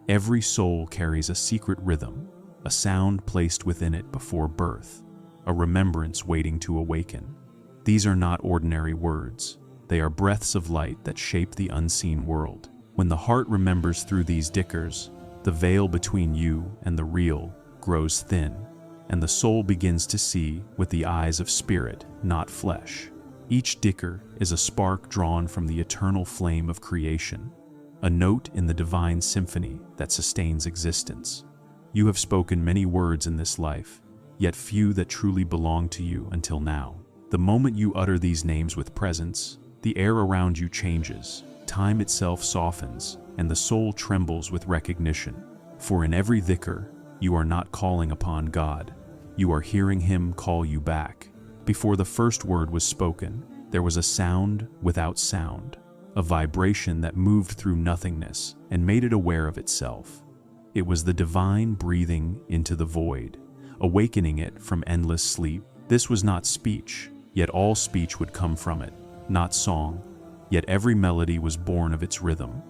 Every soul carries a secret rhythm, a sound placed within it before birth, a remembrance waiting to awaken. These are not ordinary words. They are breaths of light that shape the unseen world. When the heart remembers through these dhikrs, the veil between you and the real grows thin, and the soul begins to see with the eyes of spirit, not flesh. Each dhikr is a spark drawn from the eternal flame of creation, a note in the divine symphony that sustains existence. You have spoken many words in this life, yet few that truly belong to you until now. The moment you utter these names with presence, the air around you changes, time itself softens, and the soul trembles with recognition. For in every dhikr, you are not calling upon God, you are hearing Him call you back. Before the first word was spoken, there was a sound without sound, a vibration that moved through nothingness and made it aware of itself. It was the divine breathing into the void, awakening it from endless sleep. This was not speech, yet all speech would come from it, not song, yet every melody was born of its rhythm.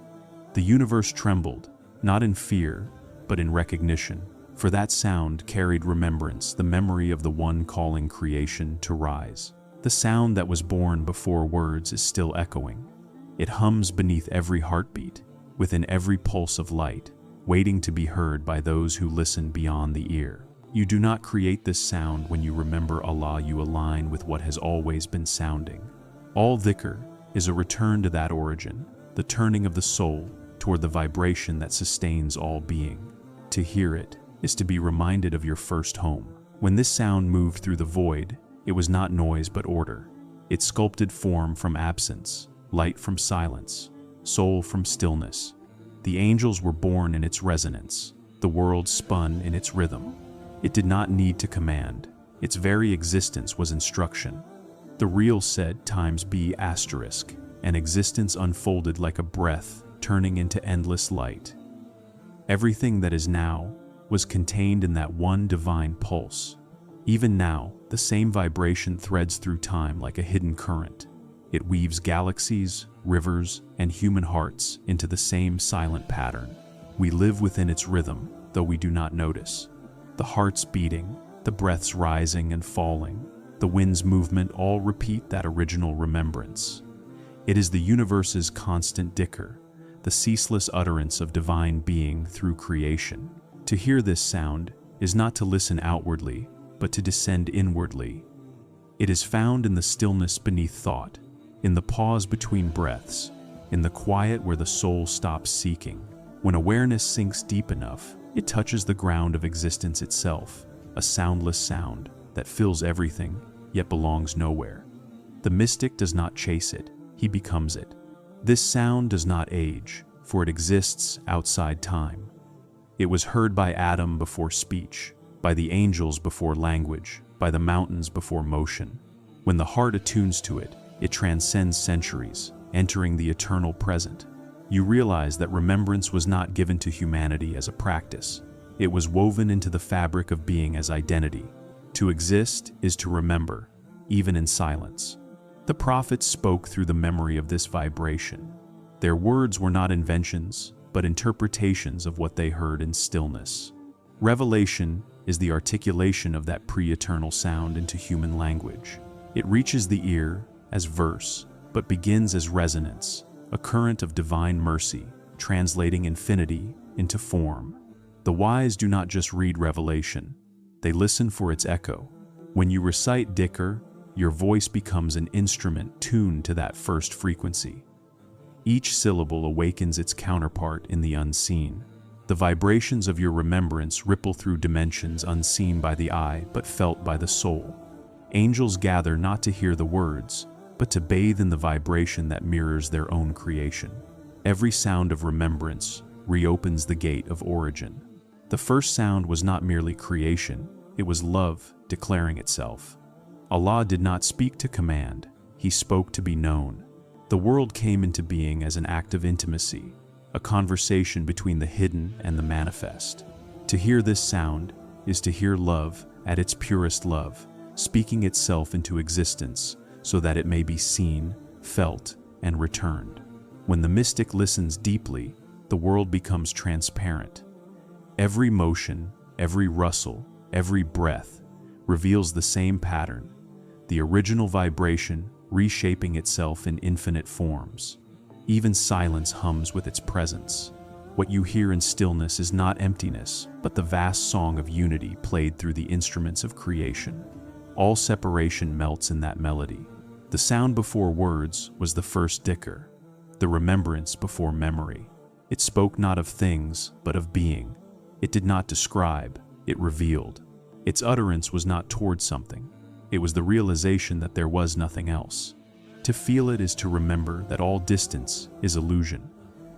The universe trembled, not in fear, but in recognition, for that sound carried remembrance, the memory of the one calling creation to rise. The sound that was born before words is still echoing. It hums beneath every heartbeat, within every pulse of light, waiting to be heard by those who listen beyond the ear. You do not create this sound when you remember Allah, you align with what has always been sounding. All dhikr is a return to that origin, the turning of the soul toward the vibration that sustains all being. To hear it is to be reminded of your first home. When this sound moved through the void, it was not noise but order. It sculpted form from absence, light from silence, soul from stillness. The angels were born in its resonance, the world spun in its rhythm. It did not need to command, its very existence was instruction. The real said times be asterisk, and existence unfolded like a breath, turning into endless light. Everything that is now was contained in that one divine pulse. Even now, the same vibration threads through time like a hidden current. It weaves galaxies, rivers, and human hearts into the same silent pattern. We live within its rhythm, though we do not notice. The heart's beating, the breaths rising and falling, the wind's movement all repeat that original remembrance. It is the universe's constant dhikr, the ceaseless utterance of divine being through creation. To hear this sound is not to listen outwardly, but to descend inwardly. It is found in the stillness beneath thought, in the pause between breaths, in the quiet where the soul stops seeking. When awareness sinks deep enough, it touches the ground of existence itself, a soundless sound that fills everything, yet belongs nowhere. The mystic does not chase it, he becomes it. This sound does not age, for it exists outside time. It was heard by Adam before speech, by the angels before language, by the mountains before motion. When the heart attunes to it, it transcends centuries, entering the eternal present. You realize that remembrance was not given to humanity as a practice. It was woven into the fabric of being as identity. To exist is to remember, even in silence. The prophets spoke through the memory of this vibration. Their words were not inventions, but interpretations of what they heard in stillness. Revelation is the articulation of that pre-eternal sound into human language. It reaches the ear as verse, but begins as resonance, a current of divine mercy, translating infinity into form. The wise do not just read revelation, they listen for its echo. When you recite dhikr, your voice becomes an instrument tuned to that first frequency. Each syllable awakens its counterpart in the unseen. The vibrations of your remembrance ripple through dimensions unseen by the eye but felt by the soul. Angels gather not to hear the words, but to bathe in the vibration that mirrors their own creation. Every sound of remembrance reopens the gate of origin. The first sound was not merely creation, it was love declaring itself. Allah did not speak to command, He spoke to be known. The world came into being as an act of intimacy, a conversation between the hidden and the manifest. To hear this sound is to hear love at its purest love, speaking itself into existence so that it may be seen, felt, and returned. When the mystic listens deeply, the world becomes transparent. Every motion, every rustle, every breath reveals the same pattern, the original vibration reshaping itself in infinite forms. Even silence hums with its presence. What you hear in stillness is not emptiness, but the vast song of unity played through the instruments of creation. All separation melts in that melody. The sound before words was the first Dhikr, the remembrance before memory. It spoke not of things, but of being. It did not describe, it revealed. Its utterance was not toward something. It was the realization that there was nothing else. To feel it is to remember that all distance is illusion,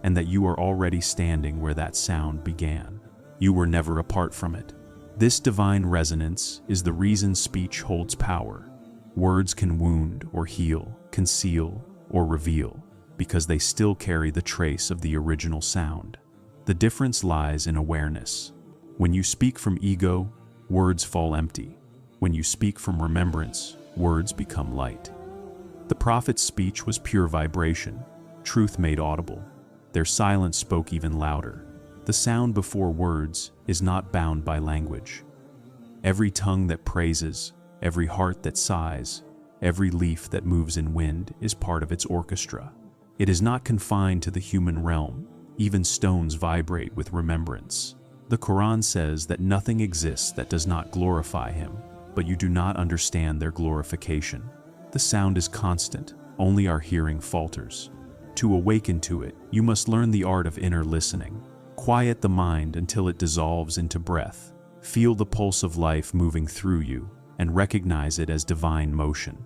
and that you are already standing where that sound began. You were never apart from it. This divine resonance is the reason speech holds power. Words can wound or heal, conceal or reveal, because they still carry the trace of the original sound. The difference lies in awareness. When you speak from ego, words fall empty. When you speak from remembrance, words become light. The prophet's speech was pure vibration, truth made audible. Their silence spoke even louder. The sound before words is not bound by language. Every tongue that praises, every heart that sighs, every leaf that moves in wind is part of its orchestra. It is not confined to the human realm. Even stones vibrate with remembrance. The Quran says that nothing exists that does not glorify Him, but you do not understand their glorification. The sound is constant, only our hearing falters. To awaken to it, you must learn the art of inner listening. Quiet the mind until it dissolves into breath. Feel the pulse of life moving through you, and recognize it as divine motion.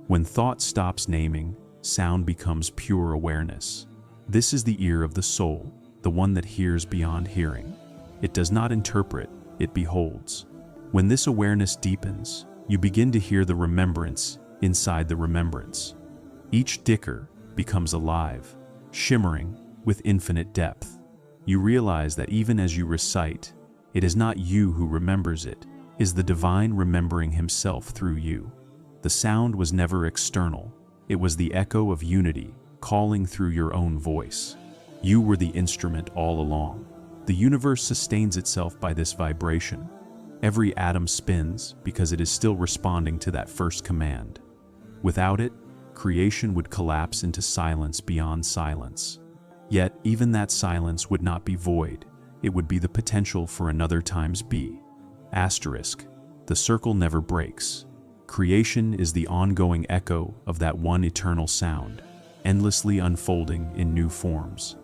When thought stops naming, sound becomes pure awareness. This is the ear of the soul, the one that hears beyond hearing. It does not interpret, it beholds. When this awareness deepens, you begin to hear the remembrance inside the remembrance. Each Dhikr becomes alive, shimmering with infinite depth. You realize that even as you recite, it is not you who remembers it, is the divine remembering Himself through you. The sound was never external, it was the echo of unity calling through your own voice. You were the instrument all along. The universe sustains itself by this vibration. Every atom spins because it is still responding to that first command. Without it, creation would collapse into silence beyond silence. Yet, even that silence would not be void. It would be the potential for another times B. Asterisk. The circle never breaks. Creation is the ongoing echo of that one eternal sound, endlessly unfolding in new forms.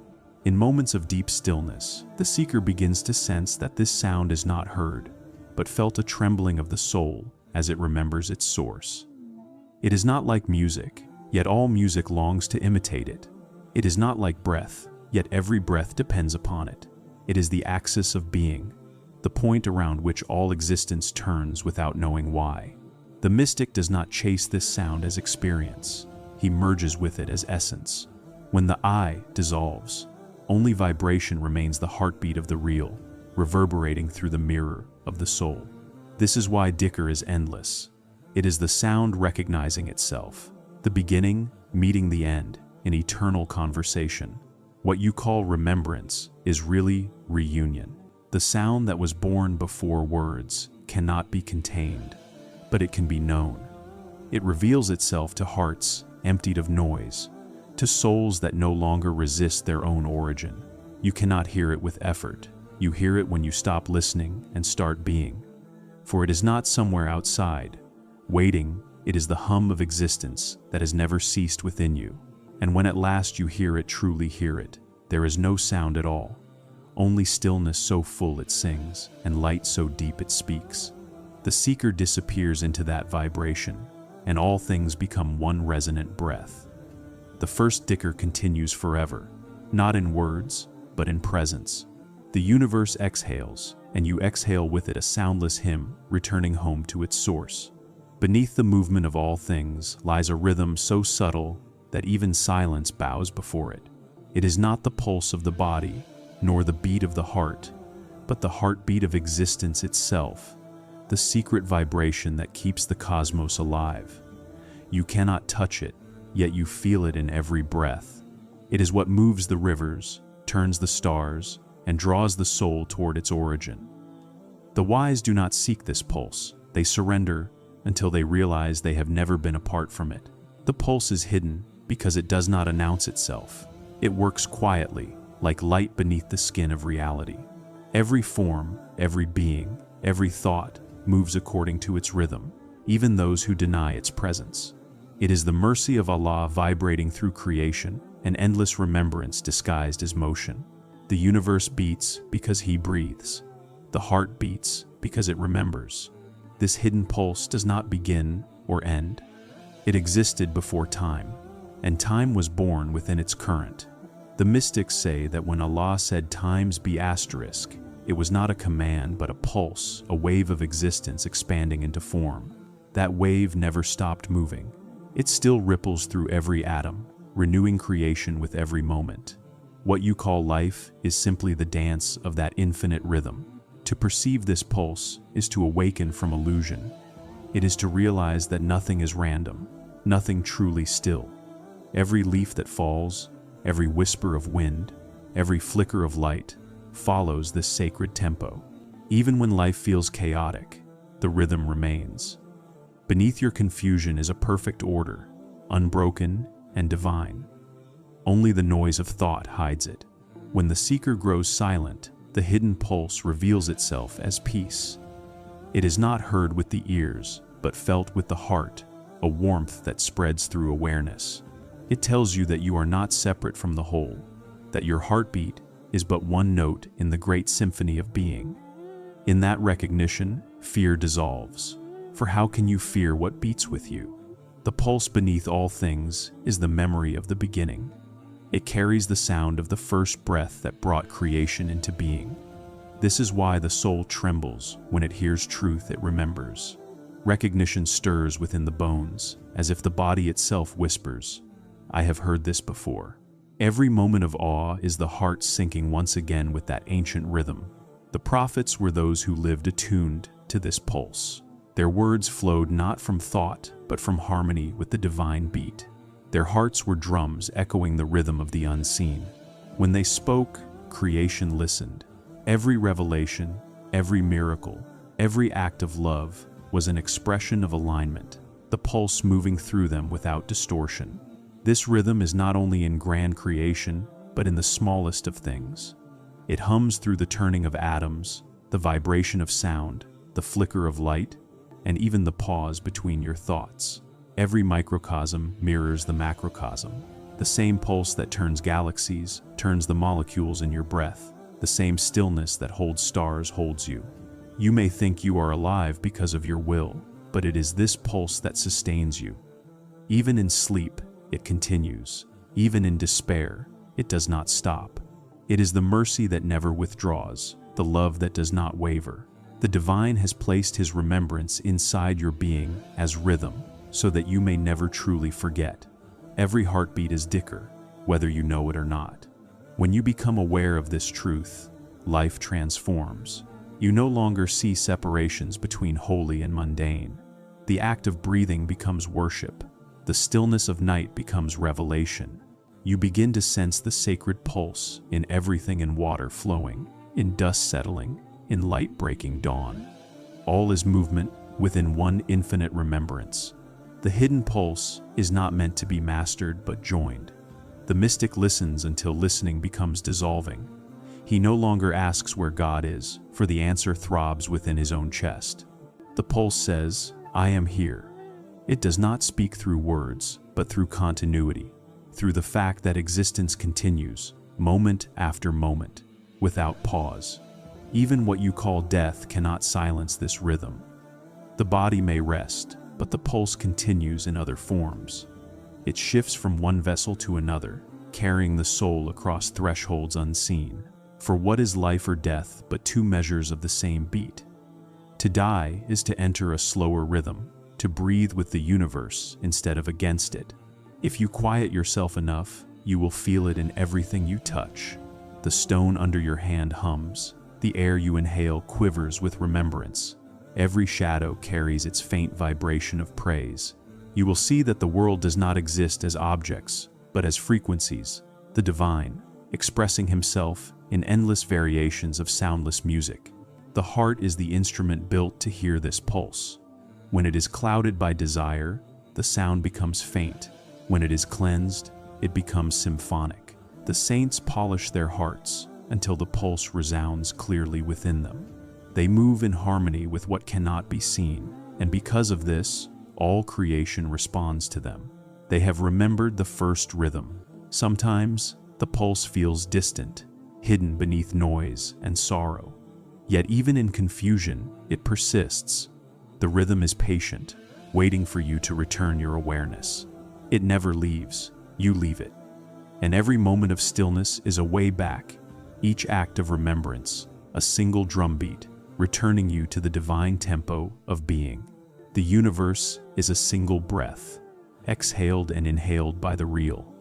In moments of deep stillness, the seeker begins to sense that this sound is not heard, but felt a trembling of the soul as it remembers its source. It is not like music, yet all music longs to imitate it. It is not like breath, yet every breath depends upon it. It is the axis of being, the point around which all existence turns without knowing why. The mystic does not chase this sound as experience. He merges with it as essence. When the I dissolves, only vibration remains, the heartbeat of the real, reverberating through the mirror of the soul. This is why Dhikr is endless. It is the sound recognizing itself, the beginning meeting the end in eternal conversation. What you call remembrance is really reunion. The sound that was born before words cannot be contained, but it can be known. It reveals itself to hearts emptied of noise, to souls that no longer resist their own origin. You cannot hear it with effort. You hear it when you stop listening and start being. For it is not somewhere outside, waiting. It is the hum of existence that has never ceased within you. And when at last you hear it, truly hear it, there is no sound at all. Only stillness so full it sings, and light so deep it speaks. The seeker disappears into that vibration, and all things become one resonant breath. The first Dhikr continues forever, not in words, but in presence. The universe exhales, and you exhale with it, a soundless hymn returning home to its source. Beneath the movement of all things lies a rhythm so subtle that even silence bows before it. It is not the pulse of the body, nor the beat of the heart, but the heartbeat of existence itself, the secret vibration that keeps the cosmos alive. You cannot touch it, yet you feel it in every breath. It is what moves the rivers, turns the stars, and draws the soul toward its origin. The wise do not seek this pulse, they surrender until they realize they have never been apart from it. The pulse is hidden because it does not announce itself. It works quietly, like light beneath the skin of reality. Every form, every being, every thought moves according to its rhythm, even those who deny its presence. It is the mercy of Allah vibrating through creation, an endless remembrance disguised as motion. The universe beats because He breathes. The heart beats because it remembers. This hidden pulse does not begin or end. It existed before time, and time was born within its current. The mystics say that when Allah said times be asterisk, it was not a command but a pulse, a wave of existence expanding into form. That wave never stopped moving. It still ripples through every atom, renewing creation with every moment. What you call life is simply the dance of that infinite rhythm. To perceive this pulse is to awaken from illusion. It is to realize that nothing is random, nothing truly still. Every leaf that falls, every whisper of wind, every flicker of light follows this sacred tempo. Even when life feels chaotic, the rhythm remains. Beneath your confusion is a perfect order, unbroken and divine. Only the noise of thought hides it. When the seeker grows silent, the hidden pulse reveals itself as peace. It is not heard with the ears, but felt with the heart, a warmth that spreads through awareness. It tells you that you are not separate from the whole, that your heartbeat is but one note in the great symphony of being. In that recognition, fear dissolves. For how can you fear what beats with you? The pulse beneath all things is the memory of the beginning. It carries the sound of the first breath that brought creation into being. This is why the soul trembles when it hears truth it remembers. Recognition stirs within the bones, as if the body itself whispers, "I have heard this before." Every moment of awe is the heart syncing once again with that ancient rhythm. The prophets were those who lived attuned to this pulse. Their words flowed not from thought, but from harmony with the divine beat. Their hearts were drums echoing the rhythm of the unseen. When they spoke, creation listened. Every revelation, every miracle, every act of love was an expression of alignment, the pulse moving through them without distortion. This rhythm is not only in grand creation, but in the smallest of things. It hums through the turning of atoms, the vibration of sound, the flicker of light, and even the pause between your thoughts. Every microcosm mirrors the macrocosm. The same pulse that turns galaxies turns the molecules in your breath. The same stillness that holds stars holds you. You may think you are alive because of your will, but it is this pulse that sustains you. Even in sleep, it continues. Even in despair, it does not stop. It is the mercy that never withdraws, the love that does not waver. The divine has placed His remembrance inside your being as rhythm, so that you may never truly forget. Every heartbeat is Dhikr, whether you know it or not. When you become aware of this truth, life transforms. You no longer see separations between holy and mundane. The act of breathing becomes worship. The stillness of night becomes revelation. You begin to sense the sacred pulse in everything, in water flowing, in dust settling, in light breaking dawn. All is movement within one infinite remembrance. The hidden pulse is not meant to be mastered but joined. The mystic listens until listening becomes dissolving. He no longer asks where God is, for the answer throbs within his own chest. The pulse says, "I am here." It does not speak through words, but through continuity, through the fact that existence continues, moment after moment, without pause. Even what you call death cannot silence this rhythm. The body may rest, but the pulse continues in other forms. It shifts from one vessel to another, carrying the soul across thresholds unseen. For what is life or death but two measures of the same beat? To die is to enter a slower rhythm, to breathe with the universe instead of against it. If you quiet yourself enough, you will feel it in everything you touch. The stone under your hand hums. The air you inhale quivers with remembrance. Every shadow carries its faint vibration of praise. You will see that the world does not exist as objects, but as frequencies, the divine, expressing himself in endless variations of soundless music. The heart is the instrument built to hear this pulse. When it is clouded by desire, the sound becomes faint. When it is cleansed, it becomes symphonic. The saints polish their hearts until the pulse resounds clearly within them. They move in harmony with what cannot be seen, and because of this, all creation responds to them. They have remembered the first rhythm. Sometimes, the pulse feels distant, hidden beneath noise and sorrow. Yet even in confusion, it persists. The rhythm is patient, waiting for you to return your awareness. It never leaves, you leave it. And every moment of stillness is a way back, each act of remembrance, a single drumbeat, returning you to the divine tempo of being. The universe is a single breath, exhaled and inhaled by the real.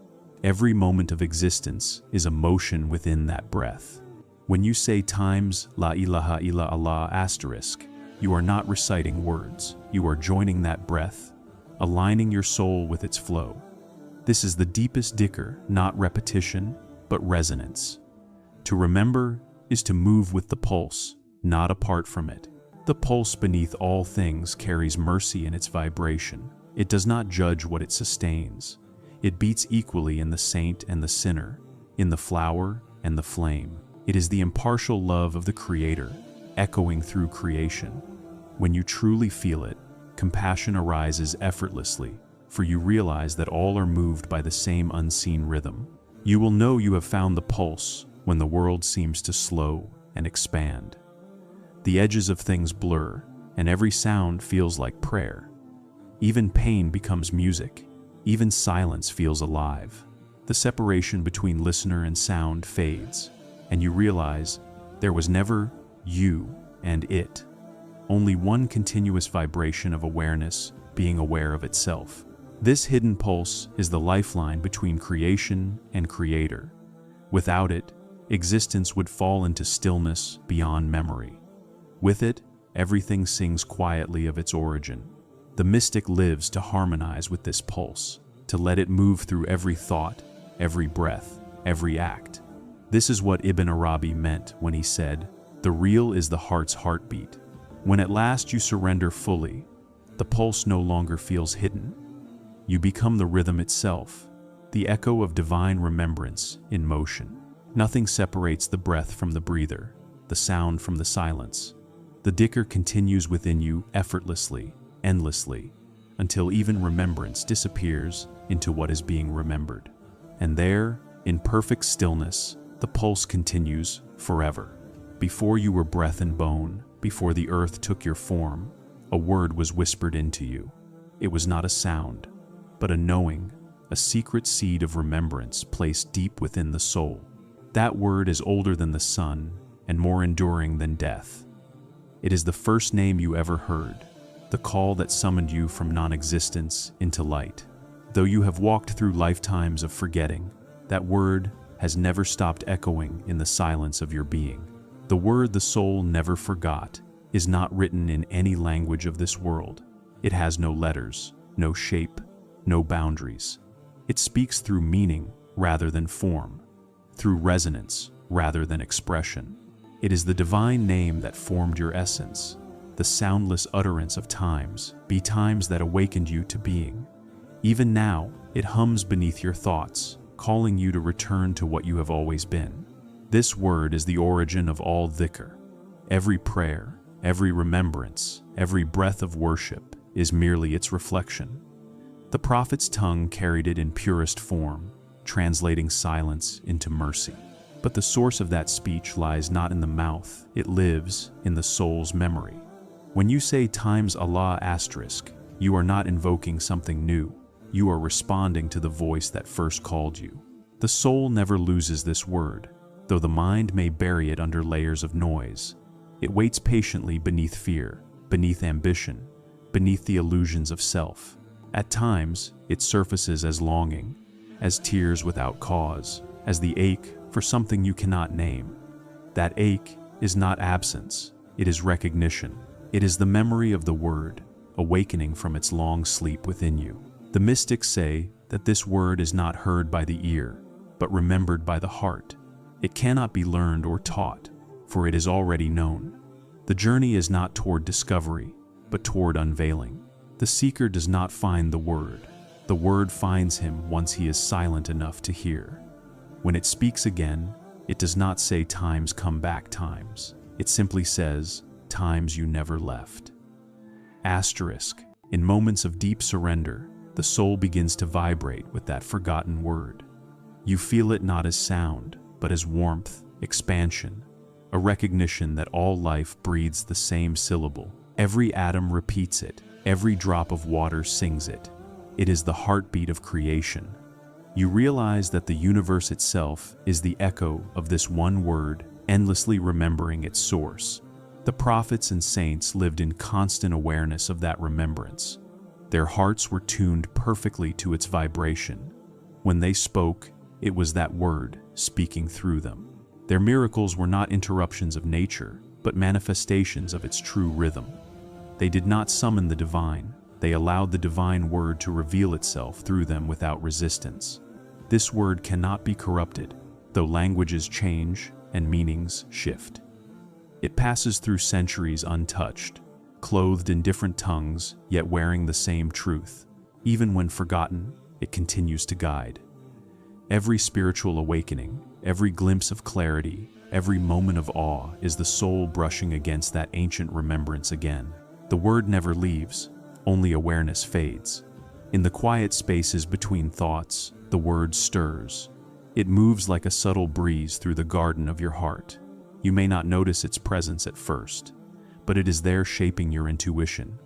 Every moment of existence is a motion within that breath. When you say times La ilaha illa Allah asterisk, you are not reciting words, you are joining that breath, aligning your soul with its flow. This is the deepest dhikr, not repetition, but resonance. To remember is to move with the pulse, not apart from it. The pulse beneath all things carries mercy in its vibration. It does not judge what it sustains. It beats equally in the saint and the sinner, in the flower and the flame. It is the impartial love of the Creator, echoing through creation. When you truly feel it, compassion arises effortlessly, for you realize that all are moved by the same unseen rhythm. You will know you have found the pulse when the world seems to slow and expand. The edges of things blur, and every sound feels like prayer. Even pain becomes music. Even silence feels alive. The separation between listener and sound fades, and you realize there was never you and it. Only one continuous vibration of awareness being aware of itself. This hidden pulse is the lifeline between creation and creator. Without it, existence would fall into stillness beyond memory. With it, everything sings quietly of its origin. The mystic lives to harmonize with this pulse, to let it move through every thought, every breath, every act. This is what Ibn Arabi meant when he said, "The real is the heart's heartbeat." When at last you surrender fully, the pulse no longer feels hidden. You become the rhythm itself, the echo of divine remembrance in motion. Nothing separates the breath from the breather, the sound from the silence. The dhikr continues within you effortlessly, endlessly, until even remembrance disappears into what is being remembered. And there, in perfect stillness, the pulse continues forever. Before you were breath and bone, before the earth took your form, a word was whispered into you. It was not a sound, but a knowing, a secret seed of remembrance placed deep within the soul. That word is older than the sun and more enduring than death. It is the first name you ever heard, the call that summoned you from non-existence into light. Though you have walked through lifetimes of forgetting, that word has never stopped echoing in the silence of your being. The word the soul never forgot is not written in any language of this world. It has no letters, no shape, no boundaries. It speaks through meaning rather than form, through resonance rather than expression. It is the divine name that formed your essence, the soundless utterance of times, times that awakened you to being. Even now, it hums beneath your thoughts, calling you to return to what you have always been. This word is the origin of all dhikr. Every prayer, every remembrance, every breath of worship is merely its reflection. The prophet's tongue carried it in purest form, translating silence into mercy. But the source of that speech lies not in the mouth, it lives in the soul's memory. When you say times Allah asterisk, you are not invoking something new. You are responding to the voice that first called you. The soul never loses this word, though the mind may bury it under layers of noise. It waits patiently beneath fear, beneath ambition, beneath the illusions of self. At times, it surfaces as longing, as tears without cause, as the ache for something you cannot name. That ache is not absence, it is recognition. It is the memory of the word, awakening from its long sleep within you. The mystics say that this word is not heard by the ear, but remembered by the heart. It cannot be learned or taught, for it is already known. The journey is not toward discovery, but toward unveiling. The seeker does not find the word finds him once he is silent enough to hear. When it speaks again, it does not say times come back times. It simply says, times you never left. Asterisk. In moments of deep surrender, the soul begins to vibrate with that forgotten word. You feel it not as sound, but as warmth, expansion, a recognition that all life breathes the same syllable. Every atom repeats it, every drop of water sings it. It is the heartbeat of creation. You realize that the universe itself is the echo of this one word, endlessly remembering its source. The prophets and saints lived in constant awareness of that remembrance. Their hearts were tuned perfectly to its vibration. When they spoke, it was that word speaking through them. Their miracles were not interruptions of nature, but manifestations of its true rhythm. They did not summon the divine, they allowed the divine word to reveal itself through them without resistance. This word cannot be corrupted, though languages change and meanings shift. It passes through centuries untouched, clothed in different tongues, yet wearing the same truth. Even when forgotten, it continues to guide. Every spiritual awakening, every glimpse of clarity, every moment of awe is the soul brushing against that ancient remembrance again. The word never leaves, only awareness fades. In the quiet spaces between thoughts, the word stirs. It moves like a subtle breeze through the garden of your heart. You may not notice its presence at first, but it is there shaping your intuition,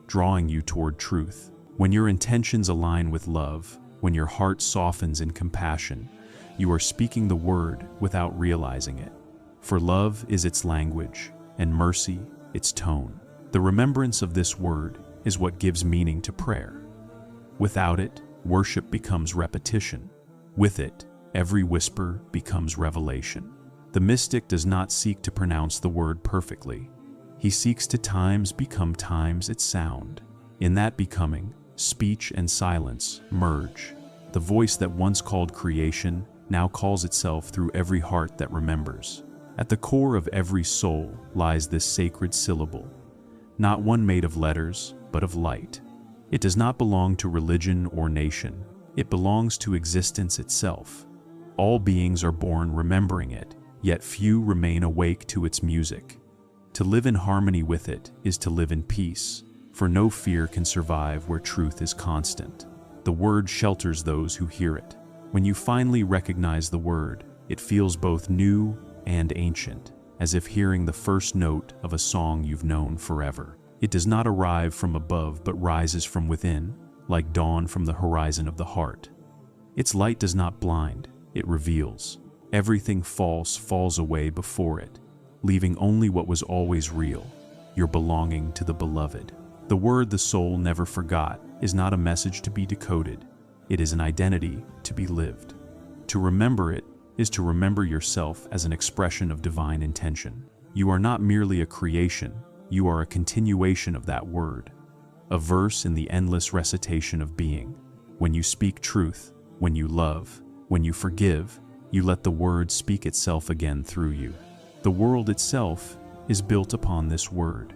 drawing you toward truth. When your intentions align with love, when your heart softens in compassion, you are speaking the word without realizing it. For love is its language, and mercy its tone. The remembrance of this word is what gives meaning to prayer. Without it, worship becomes repetition. With it, every whisper becomes revelation. The mystic does not seek to pronounce the word perfectly. He seeks to times become times its sound. In that becoming, speech and silence merge. The voice that once called creation now calls itself through every heart that remembers. At the core of every soul lies this sacred syllable, not one made of letters, but of light. It does not belong to religion or nation. It belongs to existence itself. All beings are born remembering it, yet few remain awake to its music. To live in harmony with it is to live in peace, for no fear can survive where truth is constant. The word shelters those who hear it. When you finally recognize the word, it feels both new and ancient, as if hearing the first note of a song you've known forever. It does not arrive from above but rises from within, like dawn from the horizon of the heart. Its light does not blind, it reveals. Everything false falls away before it, leaving only what was always real, your belonging to the beloved. The word the soul never forgot is not a message to be decoded. It is an identity to be lived. To remember it is to remember yourself as an expression of divine intention. You are not merely a creation, you are a continuation of that word, a verse in the endless recitation of being. When you speak truth, when you love, when you forgive, you let the word speak itself again through you. The world itself is built upon this word.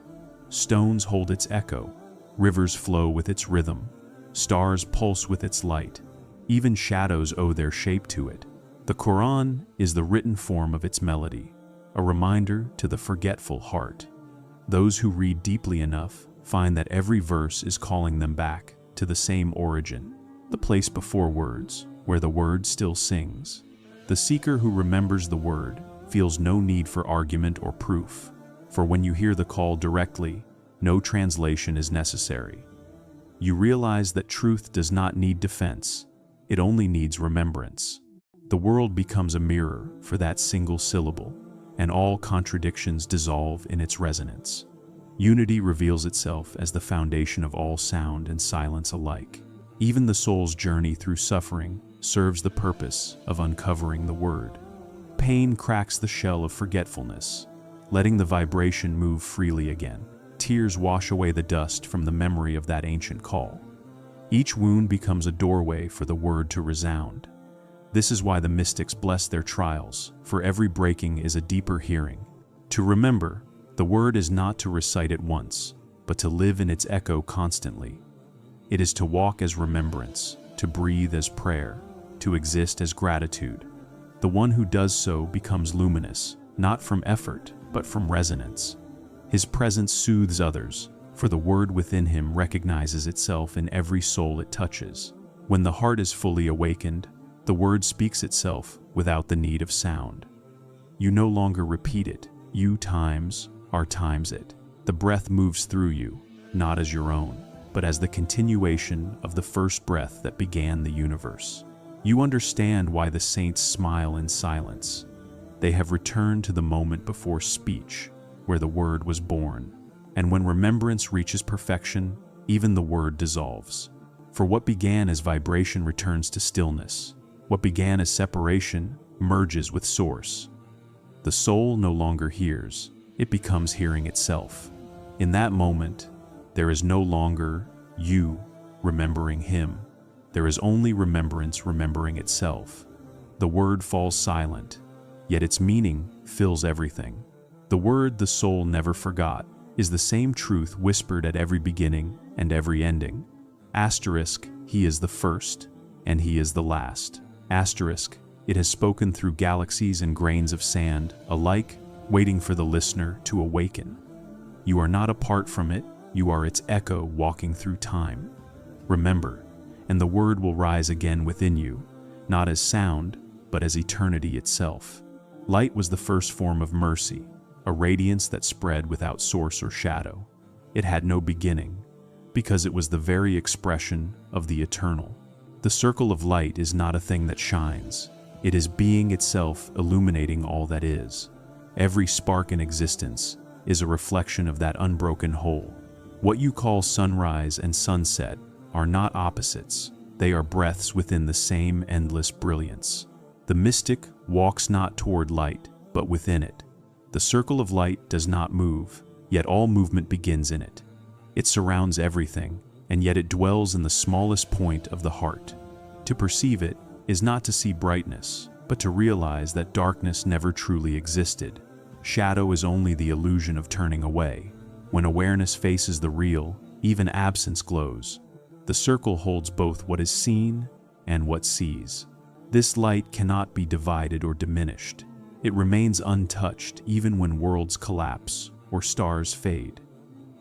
Stones hold its echo, rivers flow with its rhythm, stars pulse with its light, even shadows owe their shape to it. The Quran is the written form of its melody, a reminder to the forgetful heart. Those who read deeply enough find that every verse is calling them back to the same origin, the place before words, where the word still sings. The seeker who remembers the word feels no need for argument or proof, for when you hear the call directly, no translation is necessary. You realize that truth does not need defense, it only needs remembrance. The world becomes a mirror for that single syllable, and all contradictions dissolve in its resonance. Unity reveals itself as the foundation of all sound and silence alike. Even the soul's journey through suffering serves the purpose of uncovering the word. Pain cracks the shell of forgetfulness, letting the vibration move freely again. Tears wash away the dust from the memory of that ancient call. Each wound becomes a doorway for the word to resound. This is why the mystics bless their trials, for every breaking is a deeper hearing. To remember, the word is not to recite it once, but to live in its echo constantly. It is to walk as remembrance, to breathe as prayer, to exist as gratitude. The one who does so becomes luminous, not from effort, but from resonance. His presence soothes others, for the word within him recognizes itself in every soul it touches. When the heart is fully awakened, the word speaks itself without the need of sound. You no longer repeat it, you times it. The breath moves through you, not as your own, but as the continuation of the first breath that began the universe. You understand why the saints smile in silence. They have returned to the moment before speech, where the word was born. And when remembrance reaches perfection, even the word dissolves. For what began as vibration returns to stillness. What began as separation merges with source. The soul no longer hears, it becomes hearing itself. In that moment, there is no longer you remembering him. There is only remembrance remembering itself. The word falls silent, yet its meaning fills everything. The word the soul never forgot is the same truth whispered at every beginning and every ending. Asterisk, he is the first, and he is the last. Asterisk, it has spoken through galaxies and grains of sand, alike waiting for the listener to awaken. You are not apart from it, you are its echo walking through time. Remember, and the word will rise again within you, not as sound, but as eternity itself. Light was the first form of mercy, a radiance that spread without source or shadow. It had no beginning, because it was the very expression of the eternal. The circle of light is not a thing that shines. It is being itself illuminating all that is. Every spark in existence is a reflection of that unbroken whole. What you call sunrise and sunset are not opposites. They are breaths within the same endless brilliance. The mystic walks not toward light, but within it. The circle of light does not move, yet all movement begins in it. It surrounds everything, and yet it dwells in the smallest point of the heart. To perceive it is not to see brightness, but to realize that darkness never truly existed. Shadow is only the illusion of turning away. When awareness faces the real, even absence glows. The circle holds both what is seen and what sees. This light cannot be divided or diminished. It remains untouched even when worlds collapse or stars fade.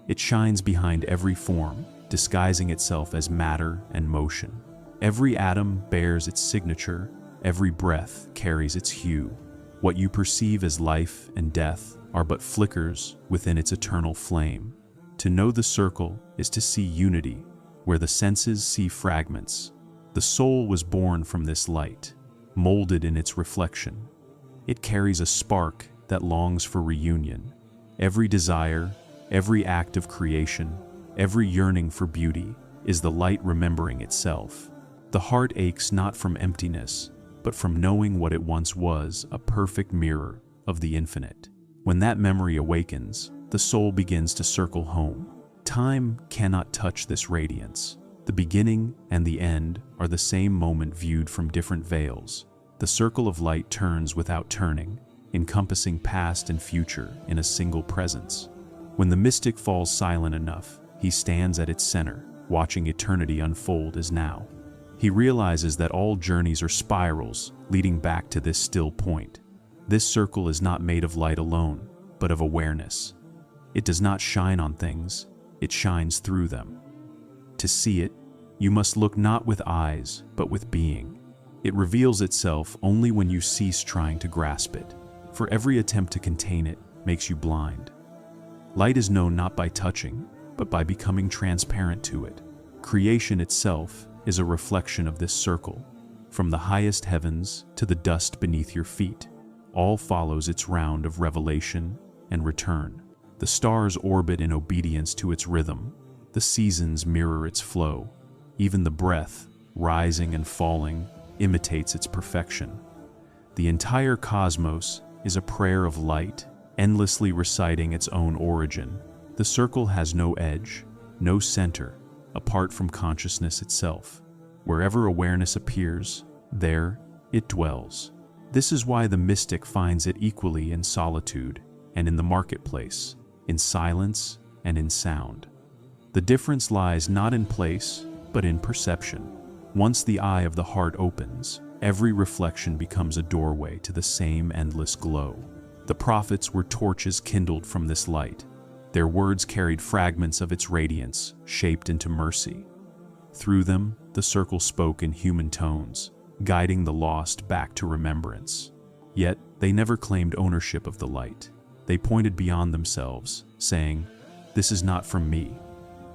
It shines behind every form, disguising itself as matter and motion. Every atom bears its signature, every breath carries its hue. What you perceive as life and death are but flickers within its eternal flame. To know the circle is to see unity, where the senses see fragments. The soul was born from this light, molded in its reflection. It carries a spark that longs for reunion. Every desire, every act of creation, every yearning for beauty is the light remembering itself. The heart aches not from emptiness, but from knowing what it once was, a perfect mirror of the infinite. When that memory awakens, the soul begins to circle home. Time cannot touch this radiance. The beginning and the end are the same moment viewed from different veils. The circle of light turns without turning, encompassing past and future in a single presence. When the mystic falls silent enough, he stands at its center, watching eternity unfold as now. He realizes that all journeys are spirals leading back to this still point. This circle is not made of light alone, but of awareness. It does not shine on things, it shines through them. To see it, you must look not with eyes, but with being. It reveals itself only when you cease trying to grasp it, for every attempt to contain it makes you blind. Light is known not by touching, but by becoming transparent to it. Creation itself is a reflection of this circle. From the highest heavens to the dust beneath your feet, all follows its round of revelation and return. The stars orbit in obedience to its rhythm. The seasons mirror its flow. Even the breath, rising and falling, imitates its perfection. The entire cosmos is a prayer of light, endlessly reciting its own origin. The circle has no edge, no center, apart from consciousness itself. Wherever awareness appears, there it dwells. This is why the mystic finds it equally in solitude and in the marketplace, in silence and in sound. The difference lies not in place, but in perception. Once the eye of the heart opens, every reflection becomes a doorway to the same endless glow. The prophets were torches kindled from this light. Their words carried fragments of its radiance, shaped into mercy. Through them, the circle spoke in human tones, guiding the lost back to remembrance. Yet, they never claimed ownership of the light. They pointed beyond themselves, saying, "This is not from me."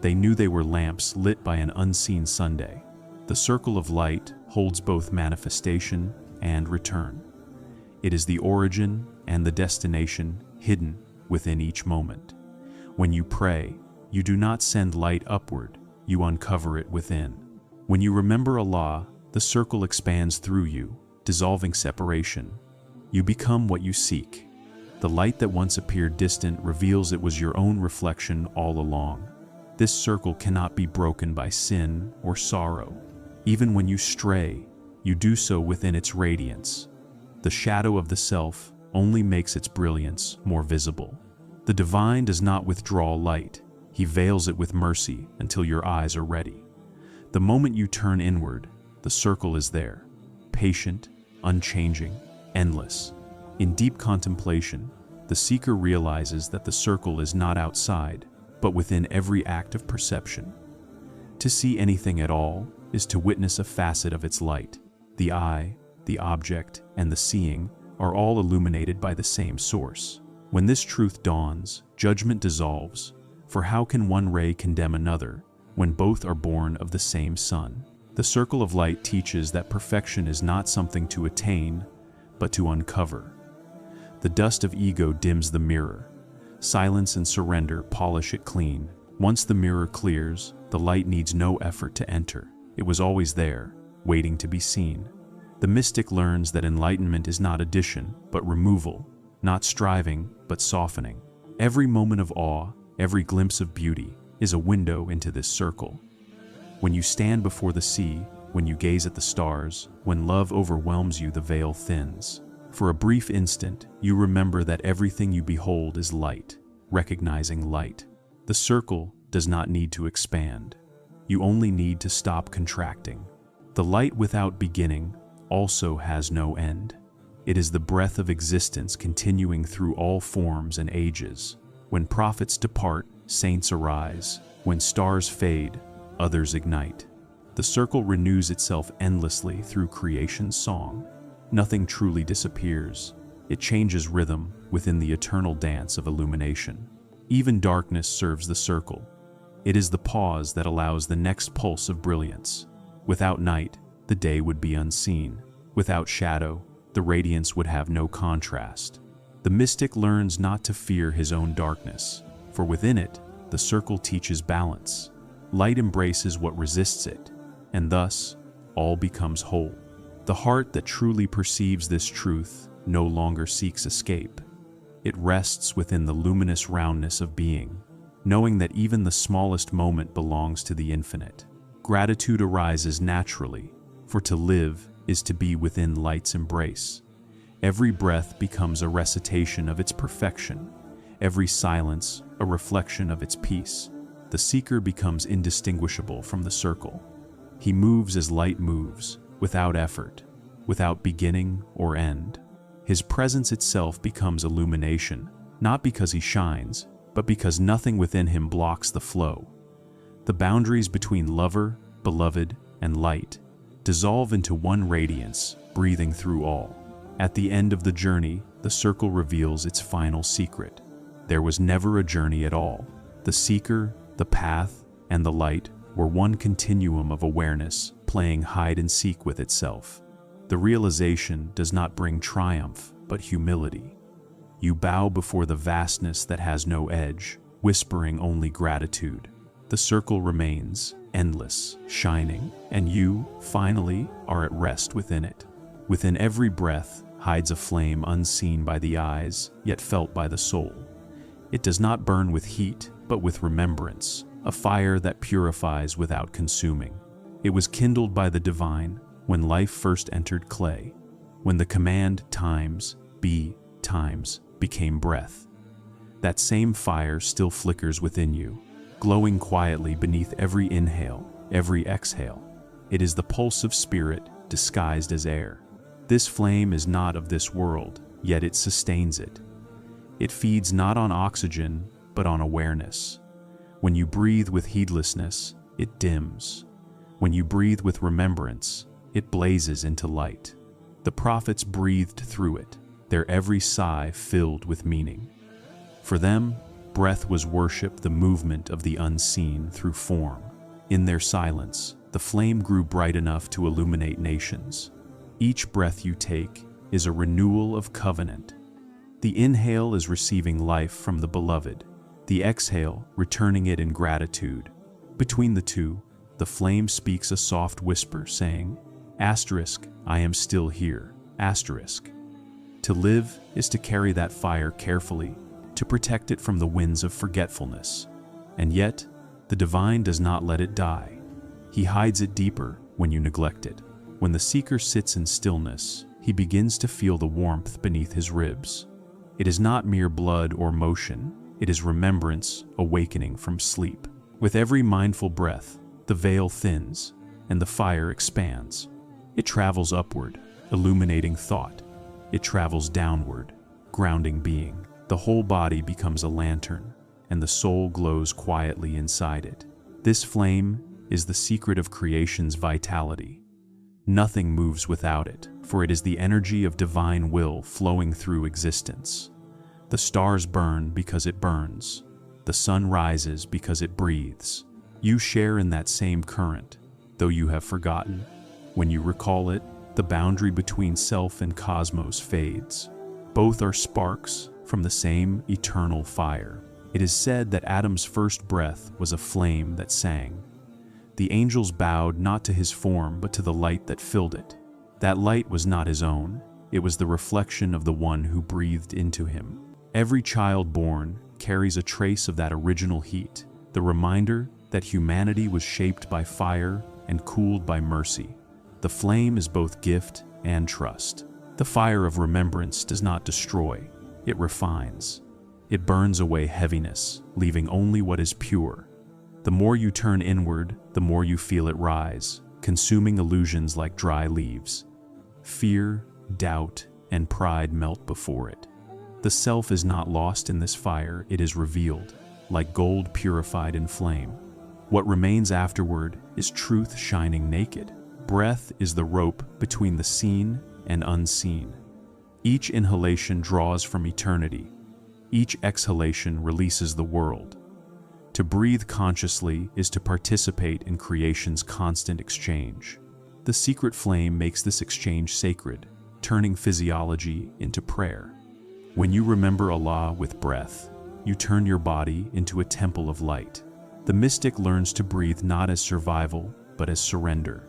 They knew they were lamps lit by an unseen Sunday. The circle of light holds both manifestation and return. It is the origin and the destination hidden within each moment. When you pray, you do not send light upward, you uncover it within. When you remember Allah, the circle expands through you, dissolving separation. You become what you seek. The light that once appeared distant reveals it was your own reflection all along. This circle cannot be broken by sin or sorrow. Even when you stray, you do so within its radiance. The shadow of the self only makes its brilliance more visible. The divine does not withdraw light. He veils it with mercy until your eyes are ready. The moment you turn inward, the circle is there, patient, unchanging, endless. In deep contemplation, the seeker realizes that the circle is not outside, but within every act of perception. To see anything at all is to witness a facet of its light. The eye, the object, and the seeing are all illuminated by the same source. When this truth dawns, judgment dissolves, for how can one ray condemn another when both are born of the same sun? The circle of light teaches that perfection is not something to attain, but to uncover. The dust of ego dims the mirror. Silence and surrender polish it clean. Once the mirror clears, the light needs no effort to enter. It was always there, waiting to be seen. The mystic learns that enlightenment is not addition, but removal, not striving, but softening. Every moment of awe, every glimpse of beauty, is a window into this circle. When you stand before the sea, when you gaze at the stars, when love overwhelms you, the veil thins. For a brief instant, you remember that everything you behold is light, recognizing light. The circle does not need to expand. You only need to stop contracting. The light without beginning also has no end. It is the breath of existence continuing through all forms and ages. When prophets depart, saints arise. When stars fade, others ignite. The circle renews itself endlessly through creation's song. Nothing truly disappears. It changes rhythm within the eternal dance of illumination. Even darkness serves the circle. It is the pause that allows the next pulse of brilliance. Without night, the day would be unseen. Without shadow, the radiance would have no contrast. The mystic learns not to fear his own darkness, for within it, the circle teaches balance. Light embraces what resists it, and thus, all becomes whole. The heart that truly perceives this truth no longer seeks escape. It rests within the luminous roundness of being, knowing that even the smallest moment belongs to the infinite. Gratitude arises naturally, for to live is to be within light's embrace. Every breath becomes a recitation of its perfection, every silence a reflection of its peace. The seeker becomes indistinguishable from the circle. He moves as light moves, without effort, without beginning or end. His presence itself becomes illumination, not because he shines, but because nothing within him blocks the flow. The boundaries between lover, beloved, and light dissolve into one radiance, breathing through all. At the end of the journey, the circle reveals its final secret. There was never a journey at all. The seeker, the path, and the light were one continuum of awareness, playing hide and seek with itself. The realization does not bring triumph, but humility. You bow before the vastness that has no edge, whispering only gratitude. The circle remains, endless, shining, and you, finally, are at rest within it. Within every breath hides a flame unseen by the eyes, yet felt by the soul. It does not burn with heat, but with remembrance, a fire that purifies without consuming. It was kindled by the divine when life first entered clay. when the command times, be times, became breath. That same fire still flickers within you, glowing quietly beneath every inhale, every exhale. It is the pulse of spirit disguised as air. This flame is not of this world, yet it sustains it. It feeds not on oxygen, but on awareness. When you breathe with heedlessness, it dims. When you breathe with remembrance, it blazes into light. The prophets breathed through it, their every sigh filled with meaning. For them, breath was worship, the movement of the unseen through form. In their silence, the flame grew bright enough to illuminate nations. Each breath you take is a renewal of covenant. The inhale is receiving life from the beloved, the exhale returning it in gratitude. Between the two, the flame speaks a soft whisper saying, asterisk, I am still here, asterisk. To live is to carry that fire carefully, to protect it from the winds of forgetfulness. And yet, the divine does not let it die. He hides it deeper when you neglect it. When the seeker sits in stillness, he begins to feel the warmth beneath his ribs. It is not mere blood or motion, it is remembrance awakening from sleep. With every mindful breath, the veil thins and the fire expands. It travels upward, illuminating thought. It travels downward, grounding being. The whole body becomes a lantern, and the soul glows quietly inside it. This flame is the secret of creation's vitality. Nothing moves without it, for it is the energy of divine will flowing through existence. The stars burn because it burns. The sun rises because it breathes. You share in that same current, though you have forgotten. When you recall it, the boundary between self and cosmos fades. Both are sparks from the same eternal fire. It is said that Adam's first breath was a flame that sang. The angels bowed not to his form but to the light that filled it. That light was not his own, it was the reflection of the one who breathed into him. Every child born carries a trace of that original heat, the reminder that humanity was shaped by fire and cooled by mercy. The flame is both gift and trust. The fire of remembrance does not destroy, it refines. It burns away heaviness, leaving only what is pure. The more you turn inward, the more you feel it rise, consuming illusions like dry leaves. Fear, doubt, and pride melt before it. The self is not lost in this fire, it is revealed, like gold purified in flame. What remains afterward is truth shining naked. Breath is the rope between the seen and unseen. Each inhalation draws from eternity. Each exhalation releases the world. To breathe consciously is to participate in creation's constant exchange. The secret flame makes this exchange sacred, turning physiology into prayer. When you remember Allah with breath, you turn your body into a temple of light. The mystic learns to breathe not as survival, but as surrender.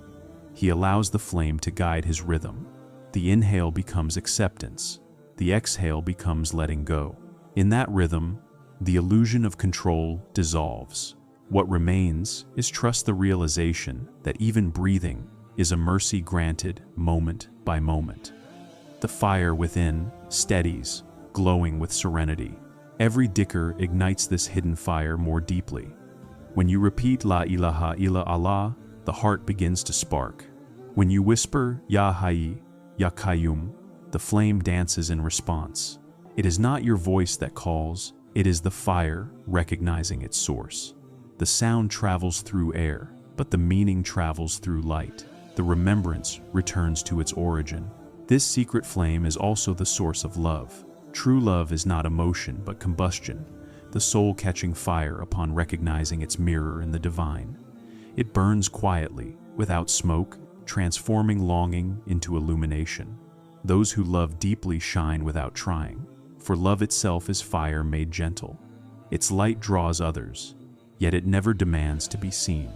He allows the flame to guide his rhythm. The inhale becomes acceptance. The exhale becomes letting go. In that rhythm, the illusion of control dissolves. What remains is trust the realization that even breathing is a mercy granted moment by moment. The fire within steadies, glowing with serenity. Every dhikr ignites this hidden fire more deeply. When you repeat La ilaha illa Allah, the heart begins to spark. When you whisper Ya Hayy, Ya Qayyum, the flame dances in response. It is not your voice that calls, it is the fire recognizing its source. The sound travels through air, but the meaning travels through light. The remembrance returns to its origin. This secret flame is also the source of love. True love is not emotion but combustion, the soul catching fire upon recognizing its mirror in the divine. It burns quietly, without smoke, transforming longing into illumination. Those who love deeply shine without trying, for love itself is fire made gentle. Its light draws others, yet it never demands to be seen.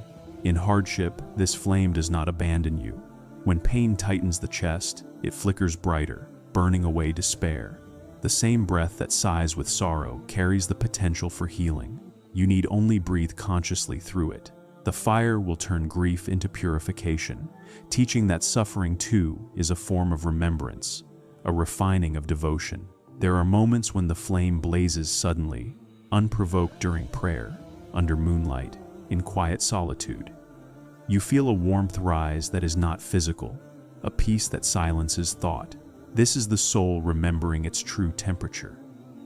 In hardship, this flame does not abandon you. When pain tightens the chest, it flickers brighter, burning away despair. The same breath that sighs with sorrow carries the potential for healing. You need only breathe consciously through it. The fire will turn grief into purification, teaching that suffering too is a form of remembrance, a refining of devotion. There are moments when the flame blazes suddenly, unprovoked during prayer, under moonlight, in quiet solitude. You feel a warmth rise that is not physical, a peace that silences thought. This is the soul remembering its true temperature.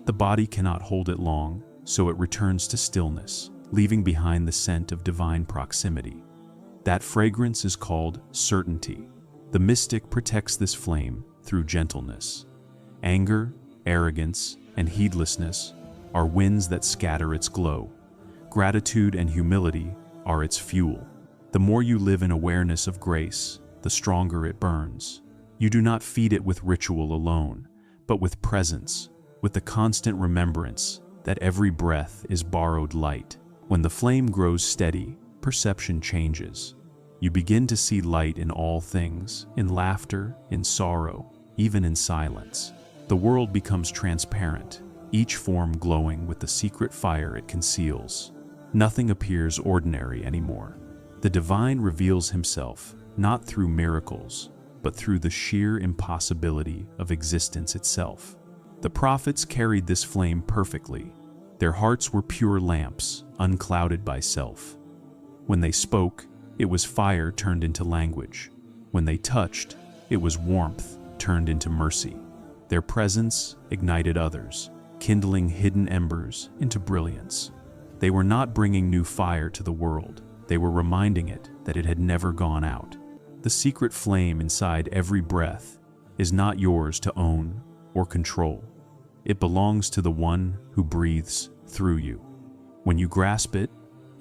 The body cannot hold it long, so it returns to stillness, leaving behind the scent of divine proximity. That fragrance is called certainty. The mystic protects this flame through gentleness. Anger, arrogance, and heedlessness are winds that scatter its glow. Gratitude and humility are its fuel. The more you live in awareness of grace, the stronger it burns. You do not feed it with ritual alone, but with presence, with the constant remembrance that every breath is borrowed light. When the flame grows steady, perception changes. You begin to see light in all things, in laughter, in sorrow, even in silence. The world becomes transparent, each form glowing with the secret fire it conceals. Nothing appears ordinary anymore. The divine reveals himself, not through miracles, but through the sheer impossibility of existence itself. The prophets carried this flame perfectly. Their hearts were pure lamps, unclouded by self. When they spoke, it was fire turned into language. When they touched, it was warmth turned into mercy. Their presence ignited others, kindling hidden embers into brilliance. They were not bringing new fire to the world. They were reminding it that it had never gone out. The secret flame inside every breath is not yours to own or control. It belongs to the one who breathes through you. When you grasp it,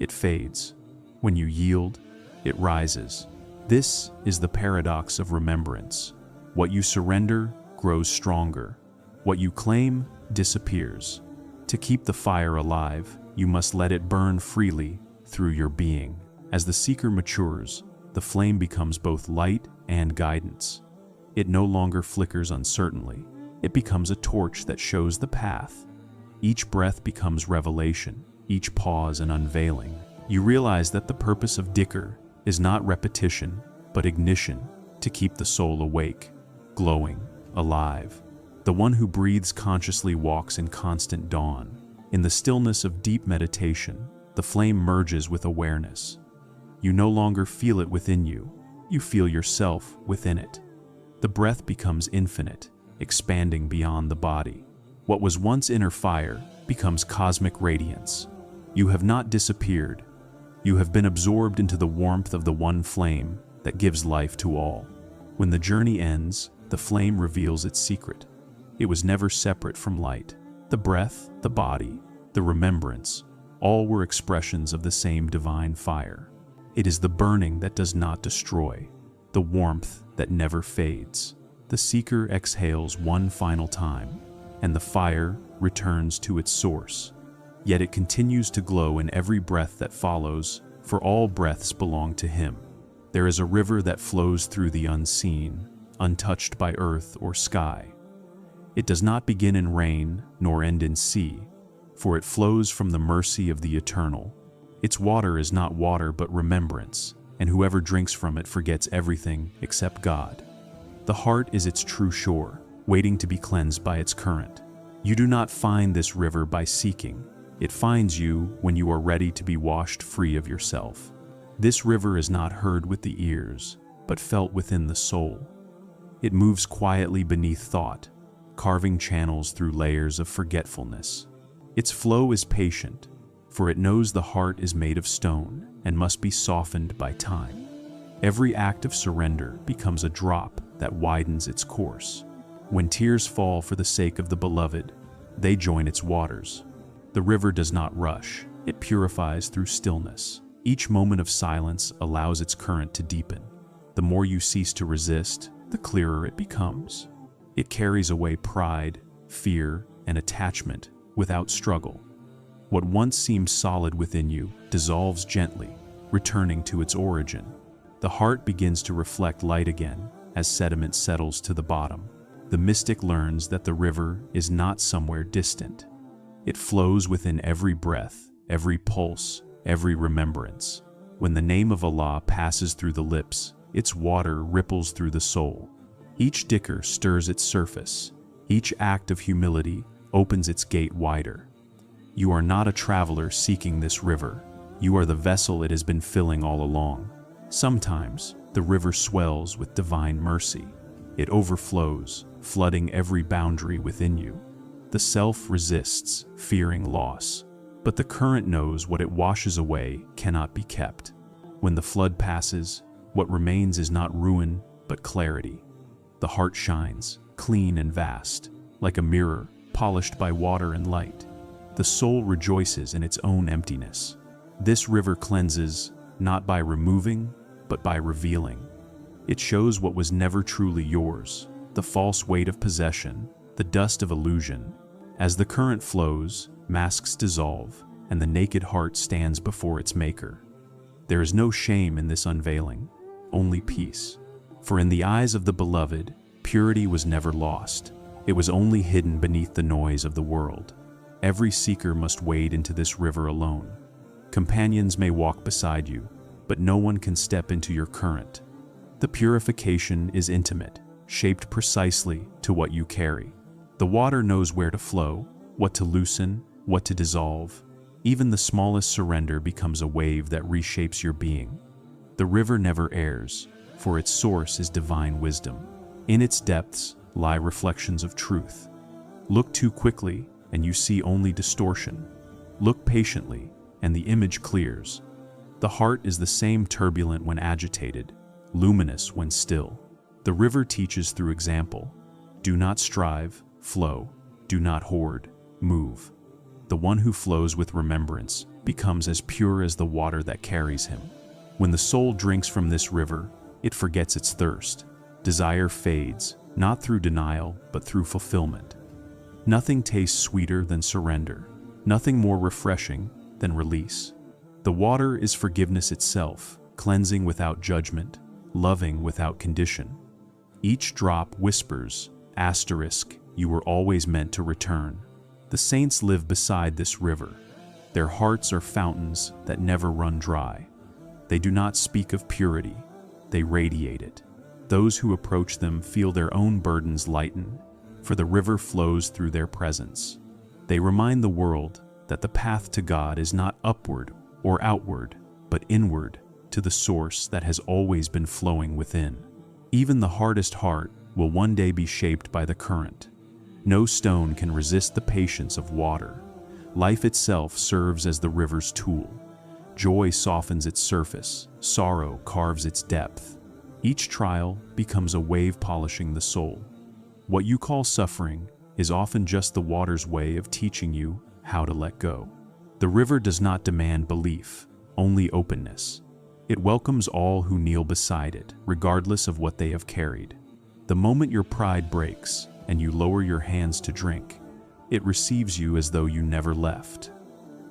it fades. When you yield, it rises. This is the paradox of remembrance. What you surrender grows stronger. What you claim disappears. To keep the fire alive, you must let it burn freely through your being. As the seeker matures, the flame becomes both light and guidance. It no longer flickers uncertainly. It becomes a torch that shows the path. Each breath becomes revelation, each pause an unveiling. You realize that the purpose of Dhikr is not repetition, but ignition, to keep the soul awake, glowing, alive. The one who breathes consciously walks in constant dawn. In the stillness of deep meditation, the flame merges with awareness. You no longer feel it within you, you feel yourself within it. The breath becomes infinite, expanding beyond the body. What was once inner fire becomes cosmic radiance. You have not disappeared. You have been absorbed into the warmth of the one flame that gives life to all. When the journey ends, the flame reveals its secret. It was never separate from light. The breath, the body, the remembrance, all were expressions of the same divine fire. It is the burning that does not destroy, the warmth that never fades. The seeker exhales one final time, and the fire returns to its source. Yet it continues to glow in every breath that follows, for all breaths belong to him. There is a river that flows through the unseen, untouched by earth or sky. It does not begin in rain nor end in sea, for it flows from the mercy of the eternal. Its water is not water but remembrance, and whoever drinks from it forgets everything except God. The heart is its true shore, waiting to be cleansed by its current. You do not find this river by seeking. It finds you when you are ready to be washed free of yourself. This river is not heard with the ears, but felt within the soul. It moves quietly beneath thought, carving channels through layers of forgetfulness. Its flow is patient, for it knows the heart is made of stone and must be softened by time. Every act of surrender becomes a drop that widens its course. When tears fall for the sake of the beloved, they join its waters. The river does not rush, it purifies through stillness. Each moment of silence allows its current to deepen. The more you cease to resist, the clearer it becomes. It carries away pride, fear, and attachment without struggle. What once seemed solid within you dissolves gently, returning to its origin. The heart begins to reflect light again as sediment settles to the bottom. The mystic learns that the river is not somewhere distant. It flows within every breath, every pulse, every remembrance. When the name of Allah passes through the lips, its water ripples through the soul. Each dhikr stirs its surface. Each act of humility opens its gate wider. You are not a traveler seeking this river. You are the vessel it has been filling all along. Sometimes, the river swells with divine mercy. It overflows, flooding every boundary within you. The self resists, fearing loss. But the current knows what it washes away cannot be kept. When the flood passes, what remains is not ruin, but clarity. The heart shines, clean and vast, like a mirror, polished by water and light. The soul rejoices in its own emptiness. This river cleanses, not by removing, but by revealing. It shows what was never truly yours, the false weight of possession, the dust of illusion. As the current flows, masks dissolve, and the naked heart stands before its maker. There is no shame in this unveiling, only peace. For in the eyes of the beloved, purity was never lost. It was only hidden beneath the noise of the world. Every seeker must wade into this river alone. Companions may walk beside you, but no one can step into your current. The purification is intimate, shaped precisely to what you carry. The water knows where to flow, what to loosen, what to dissolve. Even the smallest surrender becomes a wave that reshapes your being. The river never errs, for its source is divine wisdom. In its depths lie reflections of truth. Look too quickly, and you see only distortion. Look patiently, and the image clears. The heart is the same, turbulent when agitated, luminous when still. The river teaches through example. Do not strive, flow. Do not hoard, move. The one who flows with remembrance becomes as pure as the water that carries him. When the soul drinks from this river, it forgets its thirst. Desire fades, not through denial, but through fulfillment. Nothing tastes sweeter than surrender. Nothing more refreshing than release. The water is forgiveness itself, cleansing without judgment, loving without condition. Each drop whispers, asterisk, you were always meant to return. The saints live beside this river. Their hearts are fountains that never run dry. They do not speak of purity, they radiate it. Those who approach them feel their own burdens lighten, for the river flows through their presence. They remind the world that the path to God is not upward or outward, but inward to the source that has always been flowing within. Even the hardest heart will one day be shaped by the current. No stone can resist the patience of water. Life itself serves as the river's tool. Joy softens its surface, sorrow carves its depth. Each trial becomes a wave polishing the soul. What you call suffering is often just the water's way of teaching you how to let go. The river does not demand belief, only openness. It welcomes all who kneel beside it, regardless of what they have carried. The moment your pride breaks and you lower your hands to drink, it receives you as though you never left.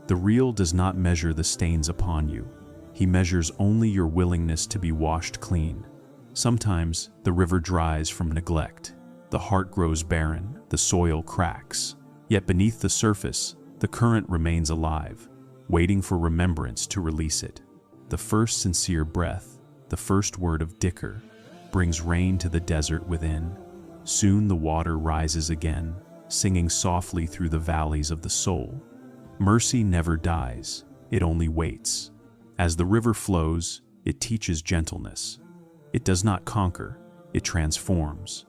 The real does not measure the stains upon you. He measures only your willingness to be washed clean. Sometimes the river dries from neglect. The heart grows barren, the soil cracks. Yet beneath the surface, the current remains alive, waiting for remembrance to release it. The first sincere breath, the first word of Dhikr, brings rain to the desert within. Soon the water rises again, singing softly through the valleys of the soul. Mercy never dies, it only waits. As the river flows, it teaches gentleness. It does not conquer, it transforms.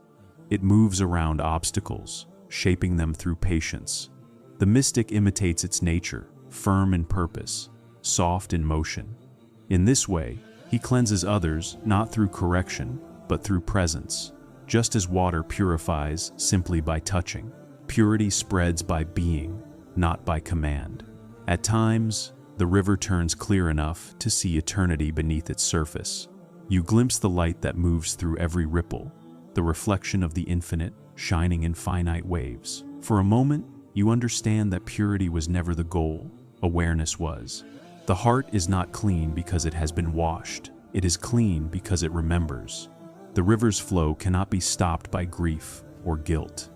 It moves around obstacles, shaping them through patience. The mystic imitates its nature, firm in purpose, soft in motion. In this way, he cleanses others not through correction, but through presence. Just as water purifies simply by touching, purity spreads by being, not by command. At times, the river turns clear enough to see eternity beneath its surface. You glimpse the light that moves through every ripple, the reflection of the infinite shining in finite waves. For a moment, you understand that purity was never the goal, awareness was. The heart is not clean because it has been washed. It is clean because it remembers. The river's flow cannot be stopped by grief or guilt.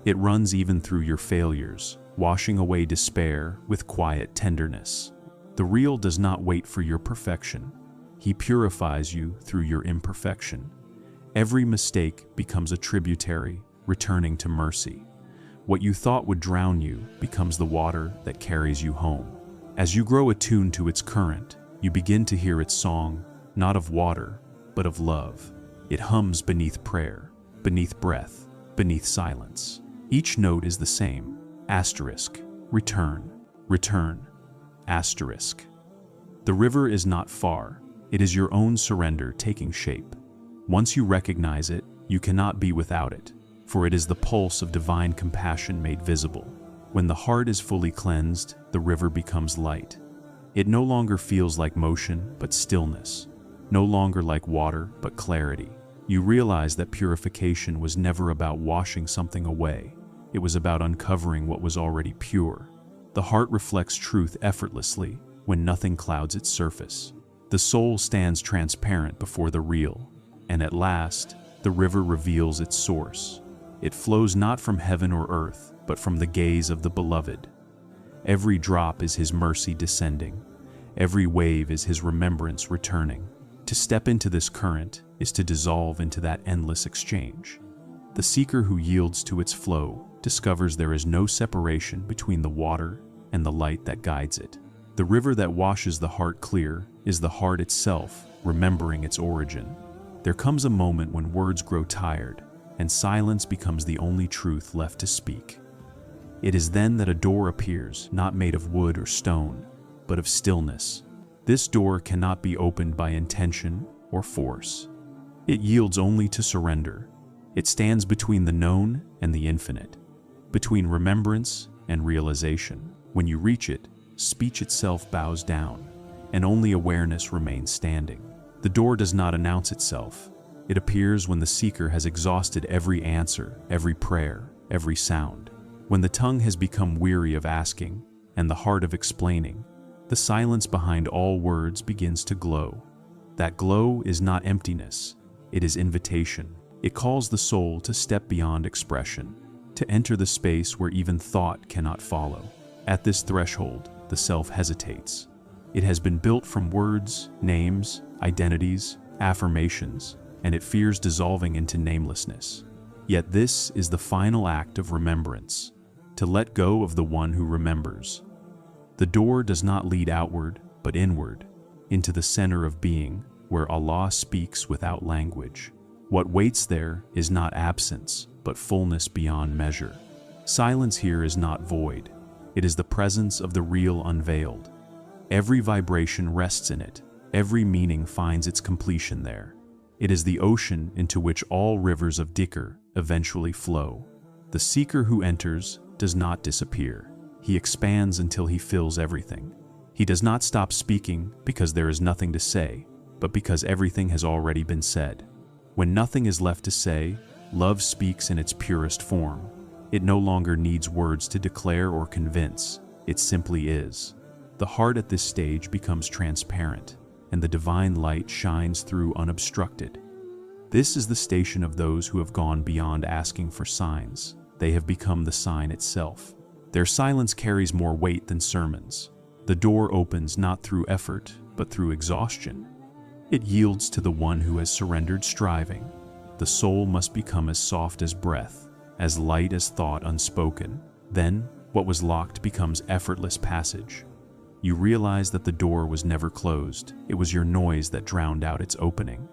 It runs even through your failures, washing away despair with quiet tenderness. The real does not wait for your perfection. He purifies you through your imperfection. Every mistake becomes a tributary, returning to mercy. What you thought would drown you becomes the water that carries you home. As you grow attuned to its current, you begin to hear its song, not of water, but of love. It hums beneath prayer, beneath breath, beneath silence. Each note is the same. Asterisk, return, return, asterisk. The river is not far. It is your own surrender taking shape. Once you recognize it, you cannot be without it, for it is the pulse of divine compassion made visible. When the heart is fully cleansed, the river becomes light. It no longer feels like motion, but stillness. No longer like water, but clarity. You realize that purification was never about washing something away. It was about uncovering what was already pure. The heart reflects truth effortlessly when nothing clouds its surface. The soul stands transparent before the real, and at last, the river reveals its source. It flows not from heaven or earth, but from the gaze of the beloved. Every drop is his mercy descending. Every wave is his remembrance returning. To step into this current is to dissolve into that endless exchange. The seeker who yields to its flow discovers there is no separation between the water and the light that guides it. The river that washes the heart clear is the heart itself, remembering its origin. There comes a moment when words grow tired, and silence becomes the only truth left to speak. It is then that a door appears, not made of wood or stone, but of stillness. This door cannot be opened by intention or force. It yields only to surrender. It stands between the known and the infinite, between remembrance and realization. When you reach it, speech itself bows down, and only awareness remains standing. The door does not announce itself. It appears when the seeker has exhausted every answer, every prayer, every sound. When the tongue has become weary of asking, and the heart of explaining, the silence behind all words begins to glow. That glow is not emptiness, it is invitation. It calls the soul to step beyond expression, to enter the space where even thought cannot follow. At this threshold, the self hesitates. It has been built from words, names, identities, affirmations, and it fears dissolving into namelessness. Yet this is the final act of remembrance, to let go of the one who remembers. The door does not lead outward, but inward, into the center of being, where Allah speaks without language. What waits there is not absence, but fullness beyond measure. Silence here is not void. It is the presence of the real unveiled. Every vibration rests in it. Every meaning finds its completion there. It is the ocean into which all rivers of Dhikr eventually flow. The seeker who enters does not disappear. He expands until he fills everything. He does not stop speaking because there is nothing to say, but because everything has already been said. When nothing is left to say, love speaks in its purest form. It no longer needs words to declare or convince. It simply is. The heart at this stage becomes transparent, and the divine light shines through unobstructed. This is the station of those who have gone beyond asking for signs. They have become the sign itself. Their silence carries more weight than sermons. The door opens not through effort, but through exhaustion. It yields to the one who has surrendered striving. The soul must become as soft as breath, as light as thought unspoken. Then, what was locked becomes effortless passage. You realize that the door was never closed. It was your noise that drowned out its opening.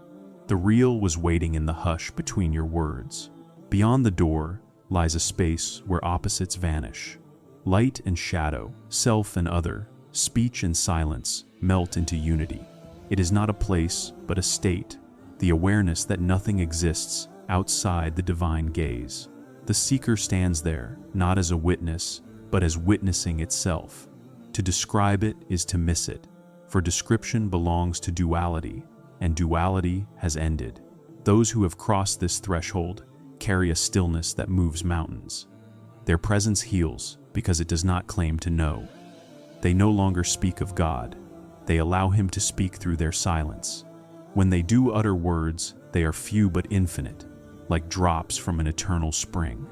The real was waiting in the hush between your words. Beyond the door lies a space where opposites vanish. Light and shadow, self and other, speech and silence melt into unity. It is not a place, but a state, the awareness that nothing exists outside the divine gaze. The seeker stands there, not as a witness, but as witnessing itself. To describe it is to miss it, for description belongs to duality, and duality has ended. Those who have crossed this threshold carry a stillness that moves mountains. Their presence heals because it does not claim to know. They no longer speak of God. They allow Him to speak through their silence. When they do utter words, they are few but infinite, like drops from an eternal spring.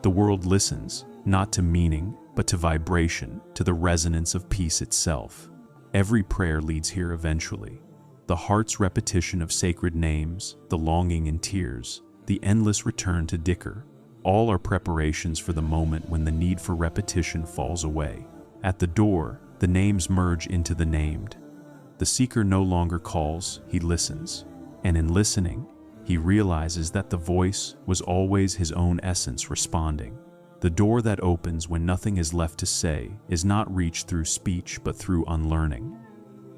The world listens, not to meaning, but to vibration, to the resonance of peace itself. Every prayer leads here eventually. The heart's repetition of sacred names, the longing in tears, the endless return to Dhikr, all are preparations for the moment when the need for repetition falls away. At the door, the names merge into the named. The seeker no longer calls, he listens. And in listening, he realizes that the voice was always his own essence responding. The door that opens when nothing is left to say is not reached through speech but through unlearning.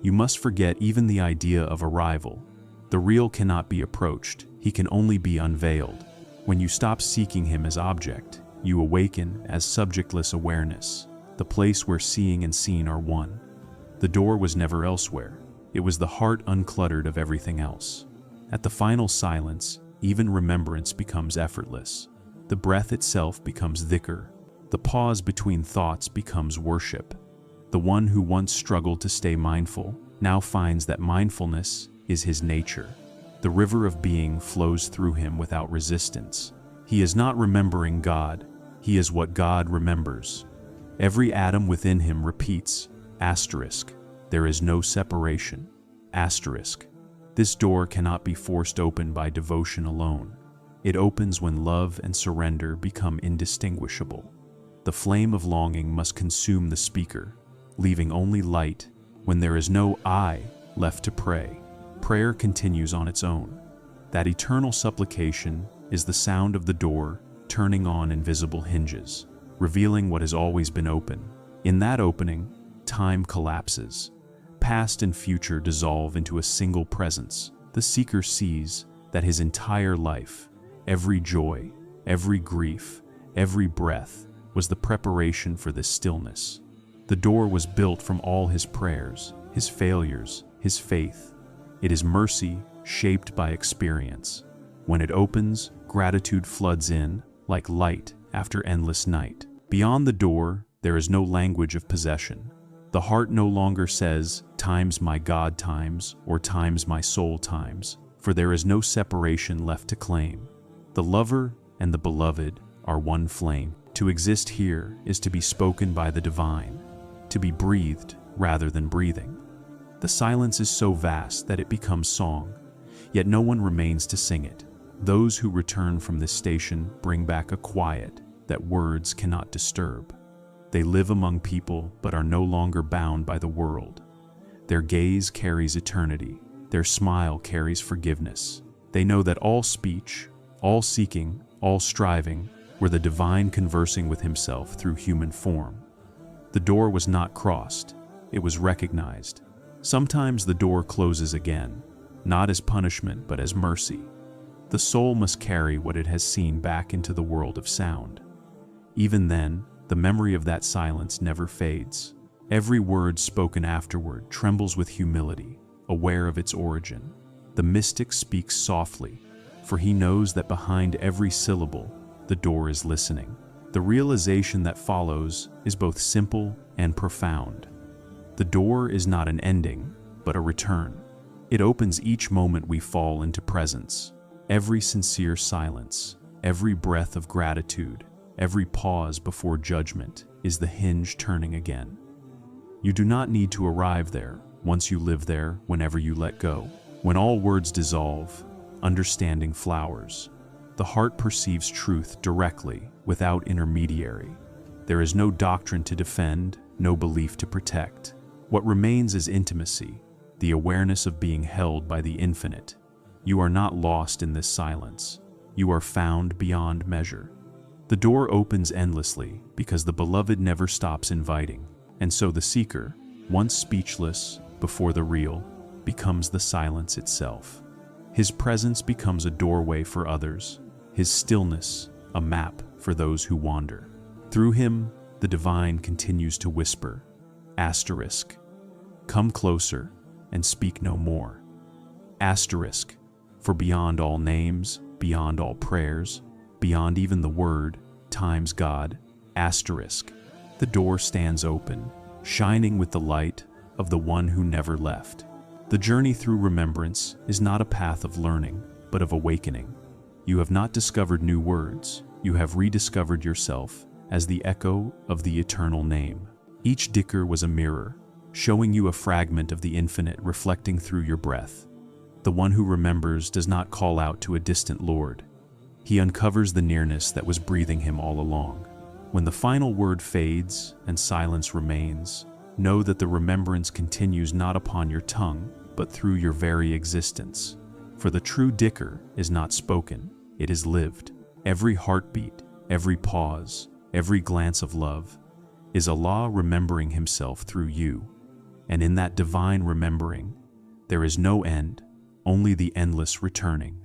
You must forget even the idea of arrival. The real cannot be approached, he can only be unveiled. When you stop seeking him as object, you awaken as subjectless awareness, the place where seeing and seen are one. The door was never elsewhere, it was the heart uncluttered of everything else. At the final silence, even remembrance becomes effortless. The breath itself becomes dhikr. The pause between thoughts becomes worship. The one who once struggled to stay mindful now finds that mindfulness is his nature. The river of being flows through him without resistance. He is not remembering God, he is what God remembers. Every atom within him repeats, asterisk, there is no separation, asterisk. This door cannot be forced open by devotion alone. It opens when love and surrender become indistinguishable. The flame of longing must consume the speaker, leaving only light when there is no I left to pray. Prayer continues on its own. That eternal supplication is the sound of the door turning on invisible hinges, revealing what has always been open. In that opening, time collapses. Past and future dissolve into a single presence. The seeker sees that his entire life, every joy, every grief, every breath, was the preparation for this stillness. The door was built from all his prayers, his failures, his faith. It is mercy shaped by experience. When it opens, gratitude floods in, like light after endless night. Beyond the door, there is no language of possession. The heart no longer says, times my God times, or times my soul times, for there is no separation left to claim. The lover and the beloved are one flame. To exist here is to be spoken by the divine, to be breathed rather than breathing. The silence is so vast that it becomes song, yet no one remains to sing it. Those who return from this station bring back a quiet that words cannot disturb. They live among people but are no longer bound by the world. Their gaze carries eternity, their smile carries forgiveness. They know that all speech, all seeking, all striving, were the divine conversing with himself through human form. The door was not crossed, it was recognized. Sometimes the door closes again, not as punishment but as mercy. The soul must carry what it has seen back into the world of sound. Even then, the memory of that silence never fades. Every word spoken afterward trembles with humility, aware of its origin. The mystic speaks softly, for he knows that behind every syllable, the door is listening. The realization that follows is both simple and profound. The door is not an ending, but a return. It opens each moment we fall into presence. Every sincere silence, every breath of gratitude, every pause before judgment is the hinge turning again. You do not need to arrive there once you live there whenever you let go. When all words dissolve, understanding flowers. The heart perceives truth directly, without intermediary. There is no doctrine to defend, no belief to protect. What remains is intimacy, the awareness of being held by the infinite. You are not lost in this silence. You are found beyond measure. The door opens endlessly because the beloved never stops inviting, and so the seeker, once speechless before the real, becomes the silence itself. His presence becomes a doorway for others, his stillness a map for those who wander. Through him, the divine continues to whisper, asterisk, come closer and speak no more. Asterisk, for beyond all names, beyond all prayers, beyond even the word, times God, asterisk, the door stands open, shining with the light of the one who never left. The journey through remembrance is not a path of learning, but of awakening. You have not discovered new words, you have rediscovered yourself as the echo of the eternal name. Each dhikr was a mirror, showing you a fragment of the infinite reflecting through your breath. The one who remembers does not call out to a distant Lord. He uncovers the nearness that was breathing him all along. When the final word fades and silence remains, know that the remembrance continues not upon your tongue, but through your very existence. For the true Dhikr is not spoken, it is lived. Every heartbeat, every pause, every glance of love is Allah remembering Himself through you. And in that divine remembering, there is no end, only the endless returning.